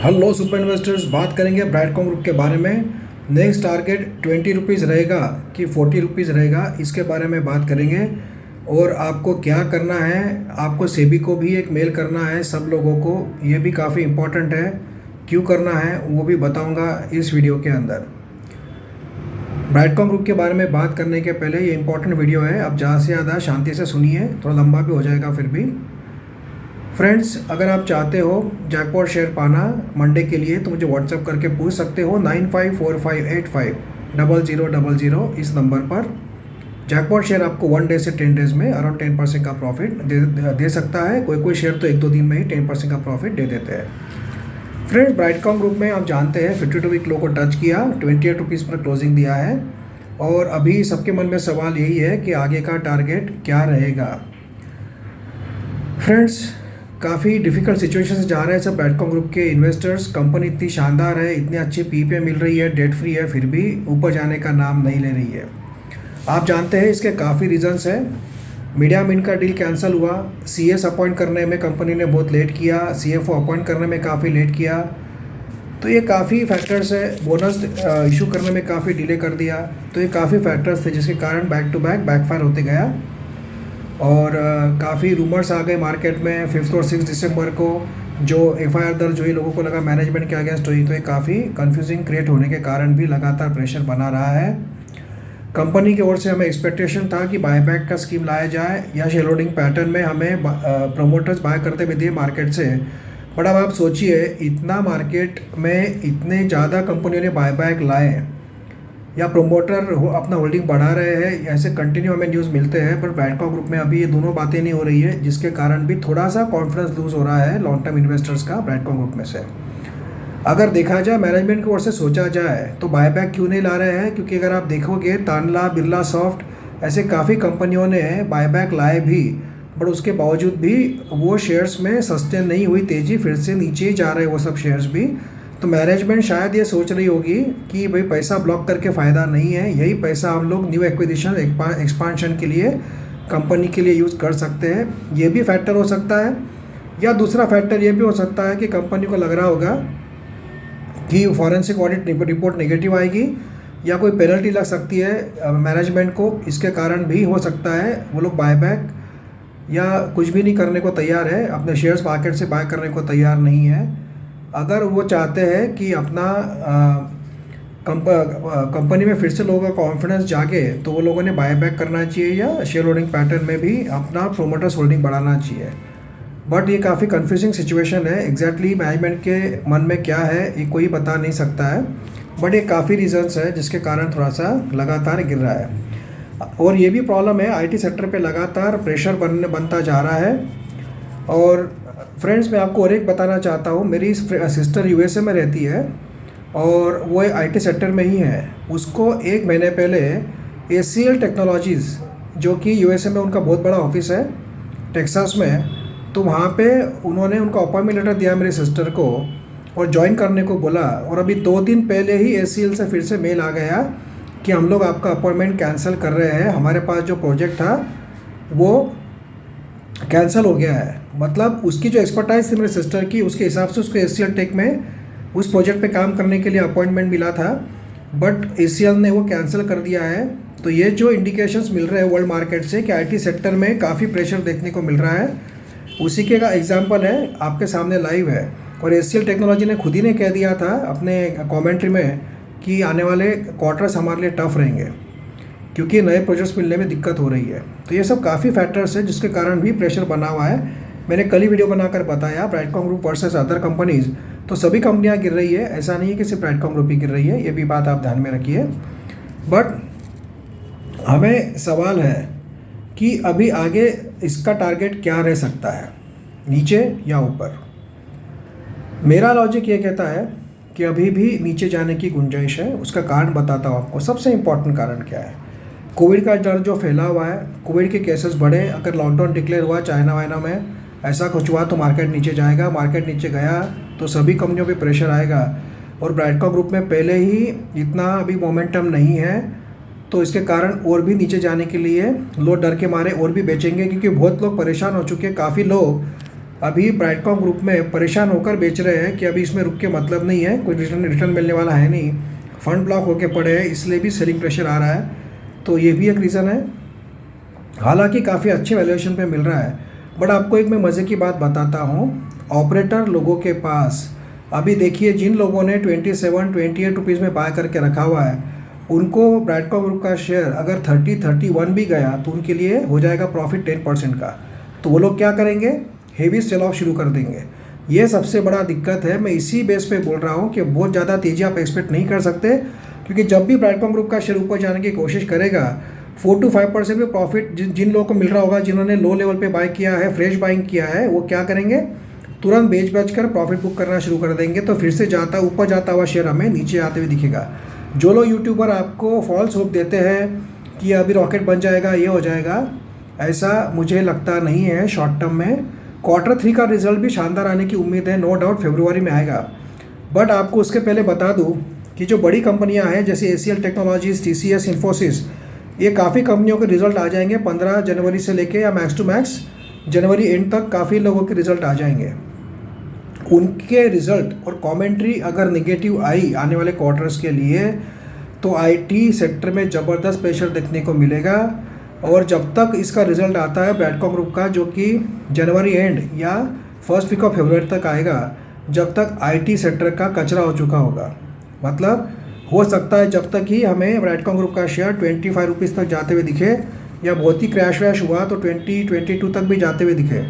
Hello super investors, बात करेंगे Brightcom group के बारे में। नेक्स्ट टारगेट 20 रुपीज़ रहेगा कि 40 रुपीज़ रहेगा, इसके बारे में बात करेंगे। और आपको क्या करना है, आपको सेबी को भी एक मेल करना है, सब लोगों को। ये भी काफ़ी इम्पोर्टेंट है, क्यों करना है वो भी बताऊंगा इस वीडियो के अंदर। ब्राइटकॉम ग्रुप के बारे में बात करने के पहले ये इंपॉर्टेंट वीडियो है, आप ज़्यादा से ज़्यादा शांति से सुनिए, थोड़ा लंबा भी हो जाएगा फिर भी। फ्रेंड्स, अगर आप चाहते हो जैकपॉट शेयर पाना मंडे के लिए तो मुझे व्हाट्सएप करके पूछ सकते हो 9545850000 इस नंबर पर। जैकपॉट शेयर आपको 1 डे से 10 डेज़ में अराउंड 10% का प्रॉफिट दे सकता है। कोई कोई शेयर तो 1-2 दिन में ही 10% का प्रॉफिट दे देते हैं। फ्रेंड्स, ब्राइटकॉम ग्रुप में आप जानते हैं 52 वीक लो को टच किया, 28 रुपीज़ पर क्लोजिंग दिया है। और अभी सबके मन में सवाल यही है कि आगे का टारगेट क्या रहेगा। फ्रेंड्स, काफ़ी डिफिकल्ट सिचुएशन से जा रहे हैं सब ब्राइटकॉम ग्रुप के इन्वेस्टर्स। कंपनी इतनी शानदार है, इतनी अच्छी पीपीए मिल रही है, डेट फ्री है, फिर भी ऊपर जाने का नाम नहीं ले रही है। आप जानते हैं इसके काफ़ी रीजंस हैं। मीडिया मिन का डील कैंसिल हुआ, सीएस अपॉइंट करने में कंपनी ने बहुत लेट किया, सीएफओ अपॉइंट करने में काफ़ी लेट किया, तो ये काफ़ी फैक्टर्स है। बोनस इशू करने में काफ़ी डिले कर दिया, तो ये काफ़ी फैक्टर्स थे जिसके कारण बैक टू बैक बैकफायर होते गया। और काफ़ी रूमर्स आ गए मार्केट में 5 और 6 दिसंबर को, जो एफआईआर दर्ज हुई, लोगों को लगा मैनेजमेंट के अगेंस्ट हुई, तो ये काफ़ी कंफ्यूजिंग क्रिएट होने के कारण भी लगातार प्रेशर बना रहा है। कंपनी की ओर से हमें एक्सपेक्टेशन था कि बायबैक का स्कीम लाया जाए या शेयर होल्डिंग पैटर्न में हमें प्रोमोटर्स बाय करते हुए दिए मार्केट से। बट अब आप सोचिए, इतना मार्केट में इतने ज़्यादा कंपनियों ने बायबैक लाए या प्रोमोटर अपना होल्डिंग बढ़ा रहे हैं, ऐसे कंटिन्यू हमें न्यूज़ मिलते हैं। पर ब्राइटकॉम ग्रुप में अभी ये दोनों बातें नहीं हो रही है, जिसके कारण भी थोड़ा सा कॉन्फिडेंस लूज़ हो रहा है लॉन्ग टर्म इन्वेस्टर्स का ब्राइटकॉम ग्रुप में से। अगर देखा जाए, मैनेजमेंट की ओर से सोचा जाए तो बायबैक क्यों नहीं ला रहे हैं, क्योंकि अगर आप देखोगे तानला, बिरला सॉफ्ट, ऐसे काफ़ी कंपनियों ने बायबैक लाए भी, बट उसके बावजूद भी वो शेयर्स में सस्टेन नहीं हुई तेज़ी, फिर से नीचे ही जा रहे हैं वो सब शेयर्स भी। तो मैनेजमेंट शायद ये सोच रही होगी कि भाई पैसा ब्लॉक करके फ़ायदा नहीं है, यही पैसा हम लोग न्यू एक्विजिशन एक्सपांशन के लिए कंपनी के लिए यूज़ कर सकते हैं। ये भी फैक्टर हो सकता है। या दूसरा फैक्टर ये भी हो सकता है कि कंपनी को लग रहा होगा कि फॉरेंसिक ऑडिट रिपोर्ट नेगेटिव आएगी या कोई पेनल्टी लग सकती है मैनेजमेंट को, इसके कारण भी हो सकता है वो लोग बायबैक या कुछ भी नहीं करने को तैयार है, अपने शेयर्स मार्केट से बाय करने को तैयार नहीं है। अगर वो चाहते हैं कि अपना कंपनी में फिर से लोगों का कॉन्फिडेंस जागे, तो वो लोगों ने बायबैक करना चाहिए या शेयर होल्डिंग पैटर्न में भी अपना प्रोमोटर्स होल्डिंग बढ़ाना चाहिए। बट ये काफ़ी कंफ्यूजिंग सिचुएशन है। एग्जैक्टली मैनेजमेंट के मन में क्या है ये कोई बता नहीं सकता है, बट ये काफ़ी रीजंस है जिसके कारण थोड़ा सा लगातार गिर रहा है। और ये भी प्रॉब्लम है, आईटी सेक्टर पे लगातार प्रेशर बनता जा रहा है। और फ्रेंड्स, मैं आपको और एक बताना चाहता हूँ, मेरी सिस्टर यूएसए में रहती है और वो आईटी सेक्टर में ही है। उसको 1 महीने पहले एसीएल टेक्नोलॉजीज़, जो कि यूएसए में उनका बहुत बड़ा ऑफिस है टेक्सास में, तो वहाँ पे उन्होंने उनको अपॉइंटमेंट लेटर दिया मेरी सिस्टर को और ज्वाइन करने को बोला। और अभी 2 दिन पहले ही एसीएल से फिर से मेल आ गया कि हम लोग आपका अपॉइंटमेंट कैंसिल कर रहे हैं, हमारे पास जो प्रोजेक्ट था वो कैंसिल हो गया है। मतलब उसकी जो एक्सपर्टाइज थी मेरे सिस्टर की, उसके हिसाब से उसको एसीएल टेक में उस प्रोजेक्ट पे काम करने के लिए अपॉइंटमेंट मिला था, बट एसीएल ने वो कैंसिल कर दिया है। तो ये जो इंडिकेशंस मिल रहे हैं वर्ल्ड मार्केट से कि आईटी सेक्टर में काफ़ी प्रेशर देखने को मिल रहा है, उसी के का एग्जाम्पल है, आपके सामने लाइव है। और एसीएल टेक्नोलॉजी ने खुद ही ने कह दिया था अपने कॉमेंट्री में कि आने वाले क्वार्टर्स हमारे लिए टफ रहेंगे, क्योंकि नए प्रोजेक्ट्स मिलने में दिक्कत हो रही है। तो ये सब काफ़ी फैक्टर्स है जिसके कारण भी प्रेशर बना हुआ है। मैंने कल ही वीडियो बनाकर बताया Brightcom group versus other companies, तो सभी कंपनियां गिर रही है, ऐसा नहीं है कि सिर्फ ब्राइटकॉम ग्रुप ही गिर रही है, ये भी बात आप ध्यान में रखिए। बट हमें सवाल है कि अभी आगे इसका टारगेट क्या रह सकता है, नीचे या ऊपर। मेरा लॉजिक ये कहता है कि अभी भी नीचे जाने की गुंजाइश है। उसका कारण बताता हूँ आपको। सबसे इम्पॉर्टेंट कारण क्या है, कोविड का डर जो फैला हुआ है, कोविड के केसेस बढ़े, अगर लॉकडाउन डिक्लेयर हुआ चाइना वाइना में, ऐसा कुछ हुआ तो मार्केट नीचे जाएगा। मार्केट नीचे गया तो सभी कंपनियों पे प्रेशर आएगा। और ब्राइटकॉम ग्रुप में पहले ही इतना अभी मोमेंटम नहीं है, तो इसके कारण और भी नीचे जाने के लिए लोग डर के मारे और भी बेचेंगे, क्योंकि बहुत लोग परेशान हो चुके हैं। काफ़ी लोग अभी ब्राइटकॉम ग्रुप में परेशान होकर बेच रहे हैं कि अभी इसमें रुक के मतलब नहीं है, कोई रिटर्न मिलने वाला है नहीं, फंड ब्लॉक होके पड़े हैं, इसलिए भी सेलिंग प्रेशर आ रहा है। तो ये भी एक रीज़न है। हालांकि काफ़ी अच्छे वैल्यूएशन पे मिल रहा है। बट आपको एक मैं मज़े की बात बताता हूँ, ऑपरेटर लोगों के पास अभी देखिए, जिन लोगों ने 27-28 रुपीज़ में बाय करके रखा हुआ है, उनको ब्राइटकॉम ग्रुप का शेयर अगर 30-31 भी गया तो उनके लिए हो जाएगा प्रॉफिट 10% का। तो वो लोग क्या करेंगे, हेवी सेल ऑफ शुरू कर देंगे। ये सबसे बड़ा दिक्कत है। मैं इसी बेस पे बोल रहा हूँ कि बहुत ज़्यादा तेज़ी आप एक्सपेक्ट नहीं कर सकते, क्योंकि जब भी ब्राइटकॉम ग्रुप का शेयर ऊपर जाने की कोशिश करेगा 4-5% में प्रॉफिट जिन लोगों को मिल रहा होगा, जिन्होंने लो लेवल पे बाय किया है, फ्रेश बाइंग किया है, वो क्या करेंगे, तुरंत बेच कर प्रॉफिट बुक करना शुरू कर देंगे। तो फिर से ऊपर जाता हुआ शेयर हमें नीचे आते हुए दिखेगा। जो लोग यूट्यूबर आपको फॉल्स होप देते हैं कि अभी रॉकेट बन जाएगा, ये हो जाएगा, ऐसा मुझे लगता नहीं है शॉर्ट टर्म में। Q3 का रिजल्ट भी शानदार आने की उम्मीद है, नो डाउट फरवरी में आएगा। बट आपको उसके पहले बता दूं कि जो बड़ी कंपनियां हैं जैसे ACL टेक्नोलॉजीज, TCS, इन्फोसिस, ये काफ़ी कंपनियों के रिजल्ट आ जाएंगे 15 जनवरी से लेके, या मैक्स टू मैक्स जनवरी एंड तक काफ़ी लोगों के रिजल्ट आ जाएंगे। उनके रिजल्ट और कमेंट्री अगर नेगेटिव आई आने वाले क्वार्टर्स के लिए, तो IT सेक्टर में ज़बरदस्त प्रेशर देखने को मिलेगा। और जब तक इसका रिजल्ट आता है ब्राइटकॉम ग्रुप का, जो कि जनवरी एंड या फर्स्ट वीक ऑफ फरवरी तक आएगा, जब तक IT सेक्टर का कचरा हो चुका होगा, मतलब हो सकता है जब तक ही हमें ब्राइटकॉम ग्रुप का शेयर 25 रुपीज़ तक जाते हुए दिखे, या बहुत ही क्रैश वैश हुआ तो 20-22 तक भी जाते हुए दिखे।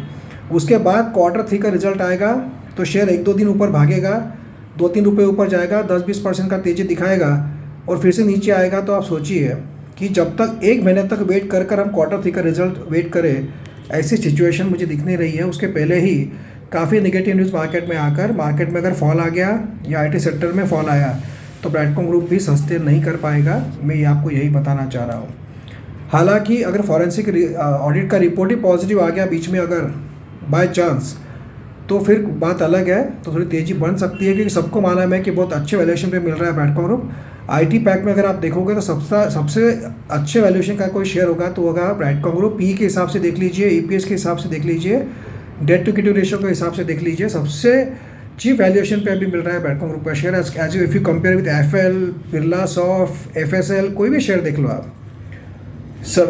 उसके बाद Q3 का रिजल्ट आएगा तो शेयर 1-2 दिन ऊपर भागेगा, 2-3 रुपये ऊपर जाएगा, 10-20% का तेज़ी दिखाएगा और फिर से नीचे आएगा। तो आप सोचिए कि जब तक 1 महीने तक वेट कर हम Q3 का रिजल्ट वेट करें, ऐसी सिचुएशन मुझे दिख नहीं रही है। उसके पहले ही काफ़ी नेगेटिव न्यूज़ मार्केट में आकर, मार्केट में अगर फॉल आ गया या IT सेक्टर में फॉल आया, तो ब्राइटकॉम ग्रुप भी सस्टेन नहीं कर पाएगा। मैं ये आपको यही बताना चाह रहा हूँ। हालांकि अगर फॉरेंसिक ऑडिट का रिपोर्ट ही पॉजिटिव आ गया बीच में अगर बाय चांस, तो फिर बात अलग है, तो थोड़ी तेज़ी बन सकती है, क्योंकि सबको मालूम है कि बहुत अच्छे वैल्यूएशन पे मिल रहा है ब्राइटकॉम ग्रुप। IT पैक में अगर आप देखोगे तो सबसे अच्छे वैल्यूएशन का कोई शेयर होगा तो होगा ब्राइटकॉम ग्रुप। PE के हिसाब से देख लीजिए, EPS के हिसाब से देख लीजिए, डेट टू इक्विटी रेशियो के हिसाब से देख लीजिए, सबसे चीप वैल्यूएशन पे अभी मिल रहा है ब्राइटकॉम ग्रुप का share. As if you compare with FL, Birla soft, FSL, कोई भी शेयर देख लो आप,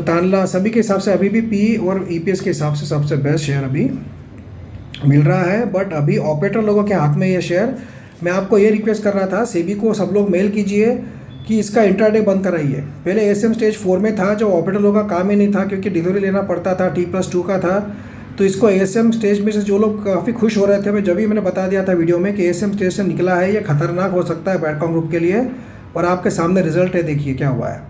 तानला, सभी के हिसाब से अभी भी PE और EPS के हिसाब से सबसे बेस्ट शेयर अभी मिल रहा है। बट अभी ऑपरेटर लोगों के हाथ में ये शेयर। मैं आपको ये रिक्वेस्ट कर रहा था, सेबी को सब लोग मेल कीजिए कि इसका इंट्राडे बंद कराइए। पहले ASM स्टेज 4 में था, जो ऑपरेटर लोगों का काम ही नहीं था, क्योंकि डिलीवरी लेना पड़ता था, T+2 का था। तो इसको ASM स्टेज में से जो लोग काफ़ी खुश हो रहे थे, मैं जब भी मैंने बता दिया था वीडियो में कि ASM स्टेज से निकला है, ये खतरनाक हो सकता है ब्राइटकॉम ग्रुप के लिए, और आपके सामने रिजल्ट है, देखिए क्या हुआ है।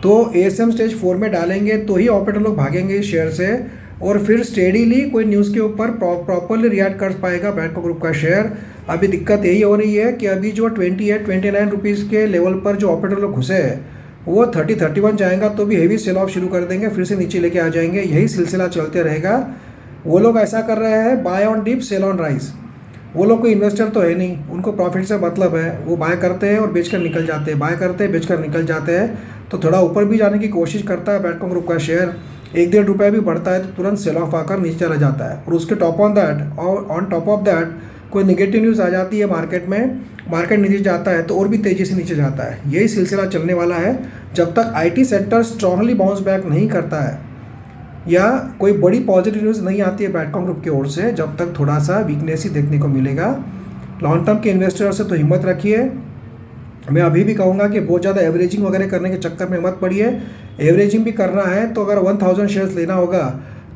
तो ASM स्टेज 4 में डालेंगे तो ही ऑपरेटर लोग भागेंगे इस शेयर से, और फिर स्टेडीली कोई न्यूज़ के ऊपर प्रॉपरली रिएक्ट कर पाएगा ब्राइटकॉम ग्रुप का शेयर। अभी दिक्कत यही हो रही है कि अभी जो 28-29 रुपीज़ के लेवल पर जो ऑपरेटर लोग घुसे हैं, वो 30-31 जाएगा तो भी हेवी सेल ऑफ शुरू कर देंगे, फिर से नीचे लेके आ जाएंगे। यही सिलसिला चलते रहेगा। वो लोग ऐसा कर रहे हैं, buy on dip sell on rise. वो लोग कोई इन्वेस्टर तो है नहीं, उनको प्रॉफिट से मतलब है, वो बाय करते हैं और बेचकर निकल जाते हैं, बाय करते हैं बेचकर निकल जाते हैं। तो थोड़ा ऊपर भी जाने की कोशिश करता है ब्राइटकॉम ग्रुप का शेयर, 1-1.5 रुपये भी बढ़ता है तो तुरंत सेल ऑफ आकर नीचे चला जाता है। और उसके ऑन टॉप ऑफ दैट कोई नेगेटिव न्यूज़ आ जाती है मार्केट में, मार्केट नीचे जाता है तो और भी तेज़ी से नीचे जाता है। यही सिलसिला चलने वाला है जब तक IT sector strongly bounce back नहीं करता है या कोई बड़ी पॉजिटिव न्यूज़ नहीं आती है ब्राइटकॉम ग्रुप की ओर से, जब तक थोड़ा सा वीकनेस ही देखने को मिलेगा। लॉन्ग टर्म के इन्वेस्टर से तो हिम्मत रखिए। मैं अभी भी कहूँगा कि बहुत ज़्यादा एवरेजिंग वगैरह करने के चक्कर में मत पड़िए। एवरेजिंग भी करना है तो अगर 1000 शेयर्स लेना होगा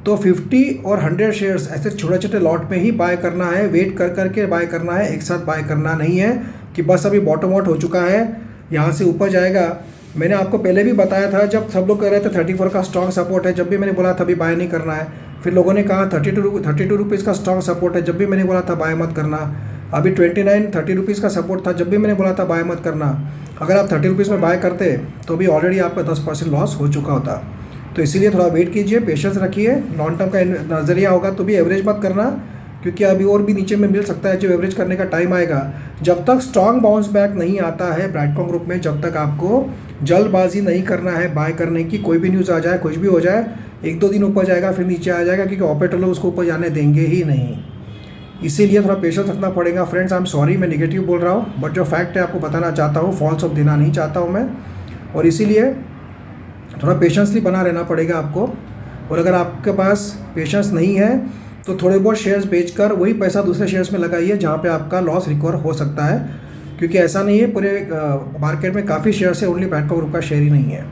तो 50 और 100 शेयर्स ऐसे छोटे छोटे लॉट में ही बाय करना है, वेट कर करके बाय करना है, एक साथ बाय करना नहीं है कि बस अभी बॉटम आउट हो चुका है, यहाँ से ऊपर जाएगा। मैंने आपको पहले भी बताया था, जब सब लोग कह रहे थे 34 का स्ट्रॉन्ग सपोर्ट है, जब भी मैंने बोला था अभी बाय नहीं करना है, फिर लोगों ने कहा 32 रुपीज़ का स्ट्रॉन्ग सपोर्ट है, जब भी मैंने बोला था बाय मत करना। अभी 30 रुपीज़ का सपोर्ट था, जब भी मैंने बोला था बाय मत करना। अगर आप 30 रुपीज़ में बाय करते तो भी ऑलरेडी आपका 10% लॉस हो चुका होता। तो इसीलिए थोड़ा वेट कीजिए, पेशेंस रखिए। लॉन्ग टर्म का नज़रिया होगा तो भी एवरेज मत करना, क्योंकि अभी और भी नीचे में मिल सकता है। जो एवरेज करने का टाइम आएगा, जब तक स्ट्रॉन्ग बाउंस बैक नहीं आता है ब्राइटकॉम ग्रुप में, जब तक आपको जल्दबाजी नहीं करना है बाय करने की। कोई भी न्यूज़ आ जाए, कुछ भी हो जाए, एक दो दिन ऊपर जाएगा फिर नीचे आ जाएगा, क्योंकि ऑपरेटर लोग उसको ऊपर जाने देंगे ही नहीं। इसीलिए थोड़ा पेशेंस रखना पड़ेगा फ्रेंड्स। आई एम सॉरी मैं नेगेटिव बोल रहा हूँ, बट जो फैक्ट है आपको बताना चाहता हूँ, फॉल्स ऑफ देना नहीं चाहता हूँ मैं। और इसीलिए थोड़ा पेशेंसली बना रहना पड़ेगा आपको। और अगर आपके पास पेशेंस नहीं है तो थोड़े बहुत शेयर्स बेचकर वही पैसा दूसरे शेयर्स में लगाइए जहाँ पे आपका लॉस रिकवर हो सकता है, क्योंकि ऐसा नहीं है, पूरे मार्केट में काफ़ी शेयर्स है, ओनली बैडकॉम ग्रुप का शेयर ही नहीं है।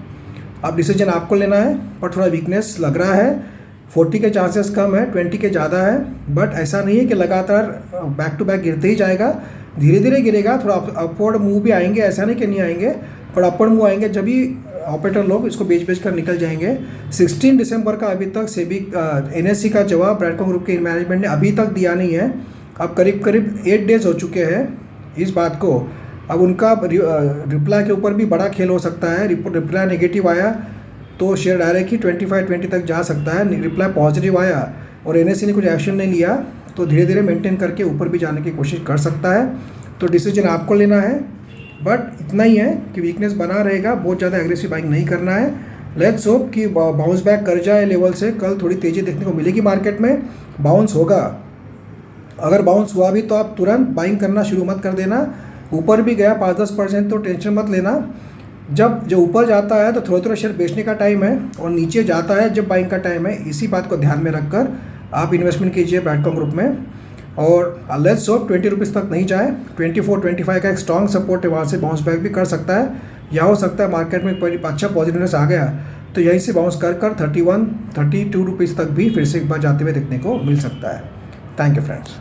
अब डिसीजन आपको लेना है, पर थोड़ा वीकनेस लग रहा है। 40 के चांसेस कम है, 20 के ज़्यादा है, बट ऐसा नहीं है कि लगातार बैक टू बैक गिरते ही जाएगा, धीरे धीरे गिरेगा। थोड़ा अपवर्ड मूव भी आएंगे, ऐसा नहीं कि नहीं आएंगे, पर अपवर्ड मूव आएंगे जब भी ऑपरेटर लोग इसको बेच कर निकल जाएंगे। 16 दिसंबर का अभी तक सेबी NSE का जवाब ब्रैडकॉम ग्रुप के मैनेजमेंट ने अभी तक दिया नहीं है। अब करीब करीब 8 डेज हो चुके हैं इस बात को। अब उनका रिप्लाई के ऊपर भी बड़ा खेल हो सकता है। रिप्लाई नेगेटिव आया तो शेयर डायरेक्ट ही 25-20 तक जा सकता है। रिप्लाई पॉजिटिव आया और NSE ने कुछ एक्शन नहीं लिया तो धीरे धीरे मेंटेन करके ऊपर भी जाने की कोशिश कर सकता है। तो डिसीजन आपको लेना है, बट इतना ही है कि वीकनेस बना रहेगा, बहुत ज़्यादा एग्रेसिव बाइंग नहीं करना है। लेट्स होप कि बाउंस बैक कर जाए लेवल से, कल थोड़ी तेज़ी देखने को मिलेगी मार्केट में, बाउंस होगा। अगर बाउंस हुआ भी तो आप तुरंत बाइंग करना शुरू मत कर देना। ऊपर भी गया 5-10% तो टेंशन मत लेना। जब जो ऊपर जाता है तो थोड़ा थोड़ा शेयर बेचने का टाइम है, और नीचे जाता है जब बाइंग का टाइम है। इसी बात को ध्यान में रखकर आप इन्वेस्टमेंट कीजिए ब्रैडकॉम ग्रुप में। और लेट्स होप 20 रुपीज़ तक नहीं जाए, 24-25 का एक स्ट्रॉन्ग सपोर्ट है, वहाँ से बाउंस बैक भी कर सकता है, या हो सकता है मार्केट में कोई अच्छा पॉजिटिवनेस आ गया तो यहीं से बाउंस कर 31-32 रुपीज़ तक भी फिर से एक बार जाते हुए देखने को मिल सकता है। Thank you friends.